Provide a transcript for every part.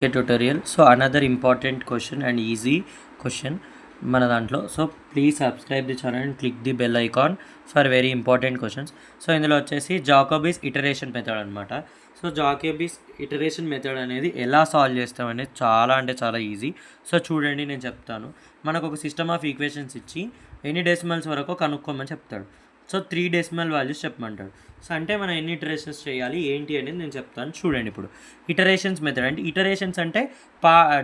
tutorial. So another important question and easy question మన దాంట్లో. So please subscribe the channel and click the bell icon for very important questions. So ఇందులో వచ్చేసి జాకోబీస్ iteration method అనమాట. So జాకోబీస్ iteration method అనేది ఎలా solve చేస్తాం అనేది చాలా అంటే చాలా ఈజీ. సో చూడండి, నేను చెప్తాను. మనకు ఒక సిస్టమ్ ఆఫ్ ఈక్వేషన్స్ ఇచ్చి ఎన్ని డెసిమల్స్ వరకు కనుక్కోమని చెప్తాడు. సో 3 డెసిమల్ వాల్యూస్ చెప్పమంటాడు. సో అంటే మనం ఎన్ని ఇటరేషన్స్ చేయాలి ఏంటి అనేది నేను చెప్తాను. చూడండి, ఇప్పుడు ఇటరేషన్స్ మెథడ్ అంటే ఇటరేషన్స్ అంటే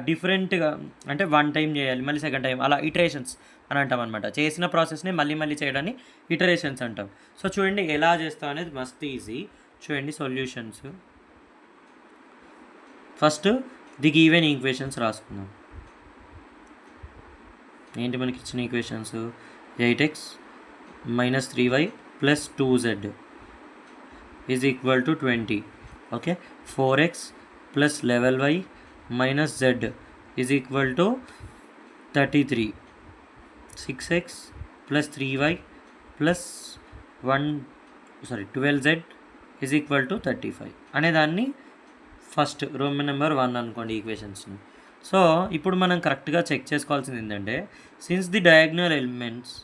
డిఫరెంట్గా అంటే 1 టైం చేయాలి, మళ్ళీ 2nd టైం, అలా ఇటరేషన్స్ అని అంటాం అనమాట. చేసిన ప్రాసెస్ని మళ్ళీ చేయడాన్ని ఇటరేషన్స్ అంటాం. సో చూడండి ఎలా చేస్తాం అనేది మస్త్ ఈజీ. చూడండి solutions. First the given equations రాసుకుందాం. ఏంటి మనకి ఇచ్చిన equations? 8x - 3y + 2z is equal to 20. Okay, 4x + 11y - z is equal to 33. 6x + 3y + 12z is equal to 35 అనేదాన్ని ఫస్ట్ రోమన్ నెంబర్ 1 అనుకోండి ఈక్వేషన్స్ని. సో ఇప్పుడు మనం కరెక్ట్గా చెక్ చేసుకోవాల్సింది ఏంటంటే, since the diagonal elements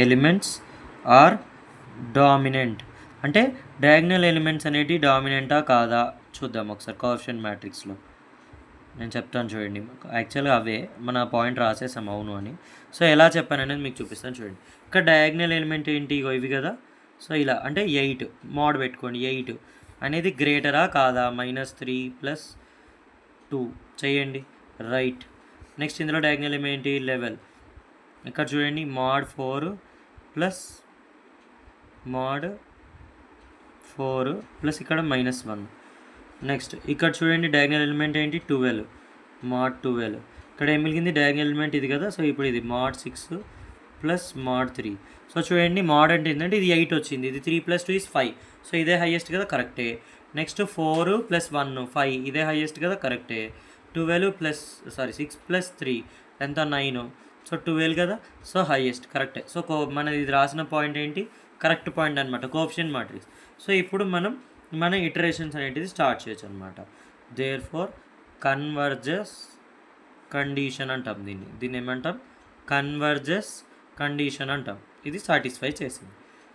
elements are dominant, అంటే diagonal elements అనేవి డామినెంటా కాదా చూద్దాం ఒకసారి. కోఎఫిషియంట్ మ్యాట్రిక్స్లో నేను చెప్తాను చూడండి. యాక్చువల్గా అవే మన పాయింట్ రాసేసాం అవును అని. సో ఎలా చెప్పాను అనేది మీకు చూపిస్తాను చూడండి. ఇక్కడ డయాగ్నల్ ఎలిమెంట్ ఏంటి? ఇవి కదా. సో ఇలా అంటే 8 మోడ్ పెట్టుకోండి. 8 అనేది గ్రేటరా కాదా? -3 + 2 చేయండి. రైట్. నెక్స్ట్ ఇందులో డయాగ్నల్ ఎలిమెంట్ ఏంటి? 11. ఇక్కడ చూడండి mod 4 ప్లస్ ఇక్కడ -1. నెక్స్ట్ ఇక్కడ చూడండి డయాగ్నల్ ఎలిమెంట్ ఏంటి? 12, mod 12. ఇక్కడ ఏం మిగిలింది? డయాగ్నల్ ఎలిమెంట్ ఇది కదా. సో ఇప్పుడు ఇది mod 6 + mod 3. సో చూడండి మోడ్ అంటే ఏంటంటే ఇది 8 వచ్చింది, ఇది 3 + 2 = 5. సో ఇదే హైయెస్ట్ కదా, కరెక్టే. నెక్స్ట్ 4 + 1 5, ఇదే హైయెస్ట్ కదా, కరెక్టే. 6 + 3 ఎంత? 9. సో 12 కదా, సో హైయెస్ట్, కరెక్టే. సో మన ఇది రాసిన పాయింట్ ఏంటి? కరెక్ట్ పాయింట్ అనమాట, కోఎఫిషియంట్ మ్యాట్రిక్స్. సో ఇప్పుడు మన ఇటరేషన్స్ అనేటిది స్టార్ట్ చేయొచ్చు అనమాట. దేర్ ఫోర్ కన్వర్జెస్ కండిషన్ అంటాం దీన్ని ఏమంటాం? కన్వర్జెస్ కండిషన్ అంటాం. ఇది సాటిస్ఫై చేసింది.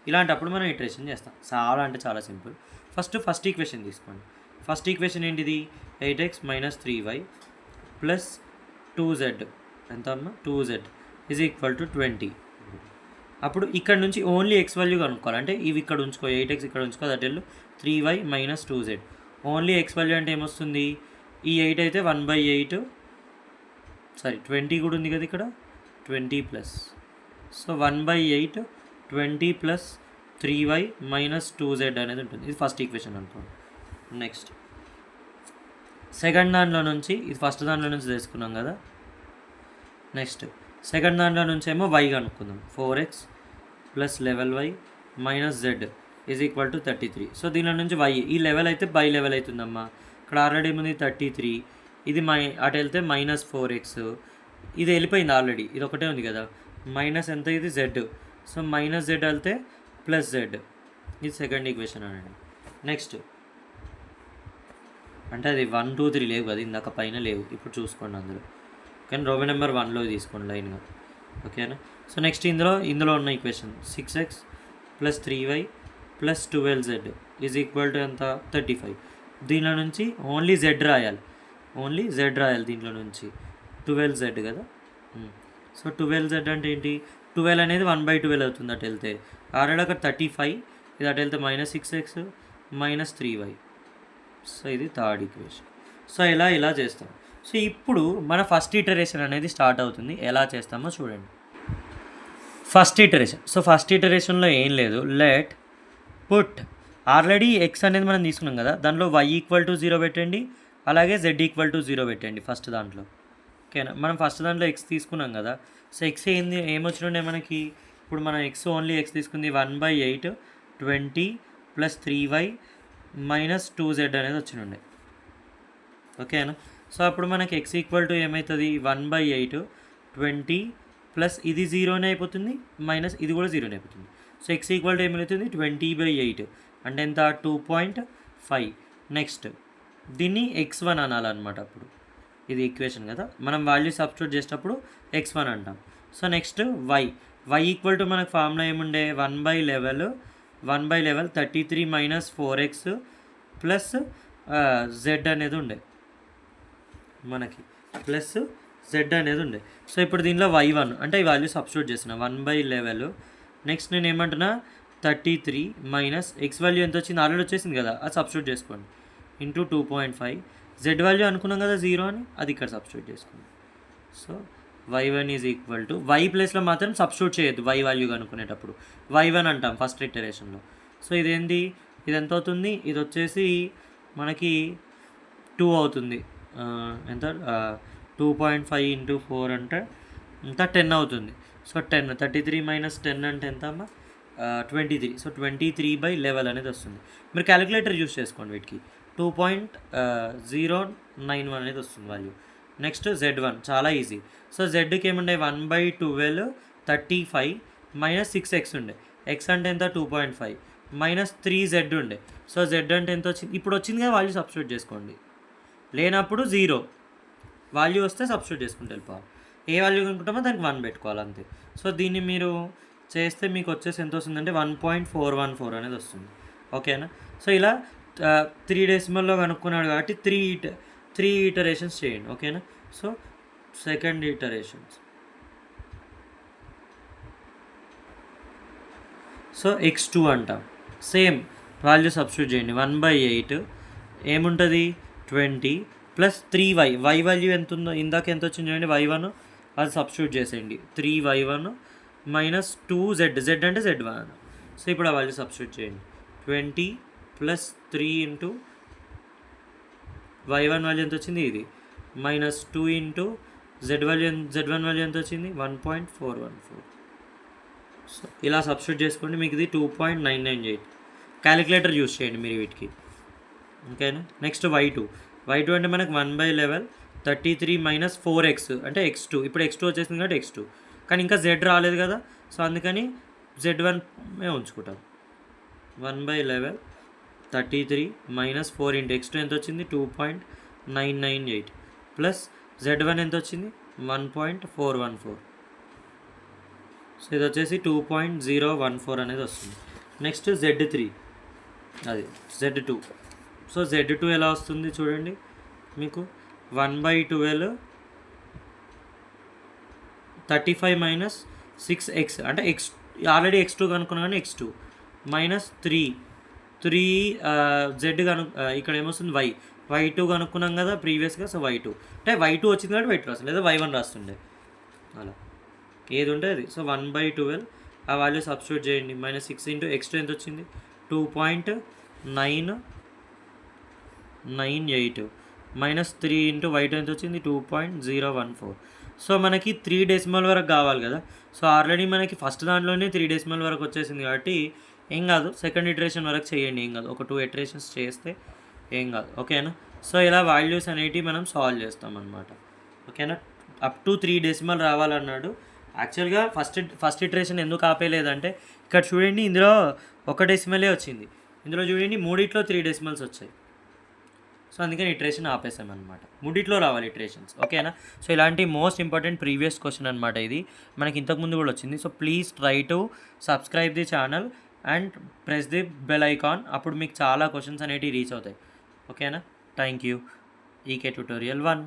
ఇలాంటప్పుడు మనం ఇటరేషన్ చేస్తాం. చాలా అంటే చాలా సింపుల్. ఫస్ట్ ఈక్వేషన్ తీసుకోండి. ఫస్ట్ ఈక్వేషన్ ఏంటిది? 8x - 3y + 2z ఎంత అమ్మా? 2z is equal to 20. అప్పుడు ఇక్కడ నుంచి ఓన్లీ x వాల్యూ కనుక్కోవాలి. అంటే ఇవి ఇక్కడ ఉంచుకో, 8x ఇక్కడ ఉంచుకో, దట్ వెళ్ళు 3y - 2z. Only x value అంటే ఏమొస్తుంది? ఈ 8 అయితే 1/8, 20 కూడా ఉంది కదా ఇక్కడ, 20+. సో 1/8 20 + 3y - 2z అనేది ఉంటుంది. ఇది ఫస్ట్ ఈక్వేషన్ అనుకోండి. నెక్స్ట్ సెకండ్ దాంట్లో నుంచి, ఇది ఫస్ట్ దాంట్లో నుంచి తీసుకున్నాం కదా. నెక్స్ట్ సెకండ్ దాంట్లో నుంచి ఏమో y కనుక్కుందాం. 4x + 11y - z is equal to 33. So దీనిలో నుంచి y, ఈ లెవెల్ అయితే బై లెవెల్ అవుతుందమ్మా. ఇక్కడ ఆల్రెడీ ఏముంది? 33. ఇది అటు వెళ్తే -4x, ఇది వెళ్ళిపోయింది ఆల్రెడీ, ఇది ఒకటే ఉంది కదా. మైనస్ ఎంత? ఇది z. సో -z వెళ్తే +z. ఇది సెకండ్ ఈక్వేషన్ అనండి. నెక్స్ట్ అంటే అది 1 2 3 లేవు కదా, ఇందాక పైన లేవు, ఇప్పుడు చూసుకోండి అందులో. కానీ రోమన్ నెంబర్ 1లో తీసుకోండి లైన్గా, ఓకేనా. సో నెక్స్ట్ ఇందులో ఉన్న equation 6x + 3y + 12z is equal to ఎంత? 35. దీనిలో నుంచి ఓన్లీ z రాయాలి, దీంట్లో నుంచి 12z కదా. సో 12z అంటే ఏంటి? 12 అనేది 1/12 అవుతుంది అటు వెళ్తే. ఆల్రెడీ అక్కడ 35, ఇది అటు వెళ్తే -6x - 3y. సో ఇది థర్డ్ ఈక్వేషన్. సో ఇలా చేస్తాం. సో ఇప్పుడు మన ఫస్ట్ ఇటరేషన్ అనేది స్టార్ట్ అవుతుంది. ఎలా చేస్తామో చూడండి. ఫస్ట్ ఇటరేషన్లో ఏం లేదు, లెట్ పుట్ ఆల్రెడీ x అనేది మనం తీసుకున్నాం కదా, దాంట్లో y = 0 పెట్టండి, అలాగే z = 0 పెట్టండి ఫస్ట్ దాంట్లో, ఓకేనా. మనం ఫస్ట్ దాంట్లో x తీసుకున్నాం కదా. సో x ఏమొచ్చినుండే మనకి? ఇప్పుడు మనం ఓన్లీ x తీసుకుంది 1/8 20 + 3y - 2z అనేది వచ్చినుండే, ఓకేనా. సో అప్పుడు మనకి x = ఏమవుతుంది? 1/8 20 ప్లస్ ఇది 0నే అయిపోతుంది, మైనస్ ఇది కూడా 0నే అయిపోతుంది. సో ఎక్స్ ఈక్వల్ టు ఏమవుతుంది 20/8 అంటే ఎంత 2.5. నెక్స్ట్ దీన్ని x1 అనాలన్నమాట. అప్పుడు ఇది ఈక్వేషన్ కదా, మనం వాల్యూ సబ్స్టిట్యూట్ చేసేటప్పుడు x1 అంటాం. So next y equal to మనకు ఫార్ములా ఏముండే 1/11 33 మైనస్ 4x ప్లస్ z అనేది ఉండే మనకి, ప్లస్ z అనేది ఉండే. సో ఇప్పుడు దీనిలో y1 అంటే ఈ వాల్యూ సబ్స్టిట్యూట్ చేసిన 1/11. నెక్స్ట్ నేను ఏమంటున్నా 33 మైనస్ x వాల్యూ ఎంత వచ్చింది ఆల్రెడీ వచ్చేసింది కదా, అది సబ్స్టిట్యూట్ చేసుకోండి ఇంటూ 2.5. z వాల్యూ అనుకున్నాం కదా 0 అని, అది ఇక్కడ సబ్స్టిట్యూట్ చేసుకోండి. So y1 is equal to y ప్లేస్లో మాత్రం సబ్స్టిట్యూట్ చేయొద్దు, y వాల్యూ కనుక్కునేటప్పుడు y1 అంటాం ఫస్ట్ ఇటరేషన్లో. సో ఇదేంది, ఇది ఎంత అవుతుంది, ఇది వచ్చేసి మనకి 2 అవుతుంది. ఎంత 2.5 ఇంటూ 4 అంటే ఎంత 10 అవుతుంది. సో 10 33 మైనస్ 10 అంటే ఎంత అమ్మా 23. సో 23/11 అనేది వస్తుంది. మీరు క్యాలిక్యులేటర్ యూస్ చేసుకోండి వీటికి. 2.091 అనేది వస్తుంది వాల్యూ. నెక్స్ట్ z1 చాలా ఈజీ. సో జెడ్కి ఏముండే 1/12 35 మైనస్ 6x ఉండే, x అంటే ఎంత 2.5 మైనస్ 3z ఉండే. సో z అంటే ఎంత వచ్చింది, ఇప్పుడు వచ్చింది కదా వాల్యూ సబ్స్టిట్యూట్ చేసుకోండి. లేనప్పుడు 0 వాల్యూ వస్తే సబ్స్టిట్యూట్ చేసుకుంటే వెళ్ళిపోవాలి. ఏ వాల్యూ కనుక్కుంటామో దానికి 1 పెట్టుకోవాలి అంతే. సో దీన్ని మీరు చేస్తే మీకు వచ్చేసి ఎంత వస్తుందంటే 1.414 అనేది వస్తుంది. ఓకేనా. సో ఇలా 3 డెసిమల్లో కనుక్కున్నాడు కాబట్టి 3 ఇటరేషన్స్ చేయండి. ఓకేనా. So second iterations. So x2 అంటాం, సేమ్ వాల్యూ సబ్స్టిట్యూట్ చేయండి. 1/8 ఏముంటుంది 20 ప్లస్ 3y, y వాల్యూ ఎంత ఉందో ఇందాక ఎంత వచ్చింది చూడండి y1, అది సబ్స్టిట్యూట్ చేసేయండి. 3y1 మైనస్ 2z, z అంటే z1. సో ఇప్పుడు ఆ వాల్యూ సబ్స్టిట్యూట్ చేయండి. 20 ప్లస్ 3 ఇంటూ y1 వాల్యూ ఎంత వచ్చింది ఇది, మైనస్ 2 ఇంటూ z1 వాల్యూ ఎంత వచ్చింది 1.414. సో ఇలా సబ్స్టిట్యూట్ చేసుకోండి, మీకు ఇది 2.998. క్యాలిక్యులేటర్ యూస్ చేయండి మీరు వీటికి. ఓకేనా. నెక్స్ట్ y2 అంటే మనకు 1/11 33 మైనస్ 4x అంటే x2. ఇప్పుడు x2 వచ్చేసింది కాబట్టి x2, కానీ ఇంకా z రాలేదు కదా, సో అందుకని z1 మేము ఉంచుకుంటాం. 1/11 33 మైనస్ 4 ఇంటూ x2 ఎంత వచ్చింది 2.998 ప్లస్ z1 ఎంత వచ్చింది 1.414. సో ఇది వచ్చేసి 2.014 అనేది వస్తుంది. నెక్స్ట్ z3, అది z2. సో z2 ఎలా వస్తుంది చూడండి, మీకు 1/12 35 మైనస్ 6x అంటే x ఆల్రెడీ x2 కనుక్కున్నా కానీ x2 మైనస్ 3 z ఇక్కడ ఏమొస్తుంది y2 కనుక్కున్నాం కదా ప్రీవియస్గా. సో y2 అంటే y2 వచ్చింది కాబట్టి y2 రాస్తుంది, లేదా y1 రాస్తుండే, అలా ఏది ఉంటే అది. సో 1/12 ఆ వాల్యూ సబ్స్టిట్యూట్ చేయండి. మైనస్ 6 ఇంటూ x2 ఎంత వచ్చింది 2.998 మైనస్ 3 ఇంటూ y2 ఎంత వచ్చింది 2.014. సో మనకి 3 డెసిమల్ వరకు కావాలి కదా. సో ఆల్రెడీ మనకి ఫస్ట్ దాంట్లోనే 3 డెసిమల్ వరకు వచ్చేసింది కాబట్టి ఏం కాదు, సెకండ్ ఇటరేషన్ వరకు చేయండి, ఏం కాదు, ఒక 2 ఇటరేషన్స్ చేస్తే ఏం కాదు. ఓకేనా. సో ఇలా వాల్యూస్ అనేటివి మనం సాల్వ్ చేస్తాం అన్నమాట. ఓకేనా. అప్ టు 3 డెసిమల్ రావాలన్నాడు. యాక్చువల్గా ఫస్ట్ ఇటరేషన్ ఎందుకు ఆపేయలేదంటే ఇక్కడ చూడండి, ఇందులో 1 డెసిమలే వచ్చింది, ఇందులో చూడండి 3 3 డెసిమల్స్ వచ్చాయి. సో అందుకని ఇటరేషన్ ఆపేసామన్నమాట, 3 రావాలి ఇటరేషన్స్. ఓకేనా. సో ఇలాంటి మోస్ట్ ఇంపార్టెంట్ ప్రీవియస్ క్వశ్చన్ అనమాట ఇది, మనకి ఇంతకుముందు కూడా వచ్చింది. So please try to subscribe the channel and press the bell icon, అప్పుడు మీకు చాలా క్వశ్చన్స్ అనేటివి రీచ్ అవుతాయి. ఓకేనా. Thank you. EK tutorial 1.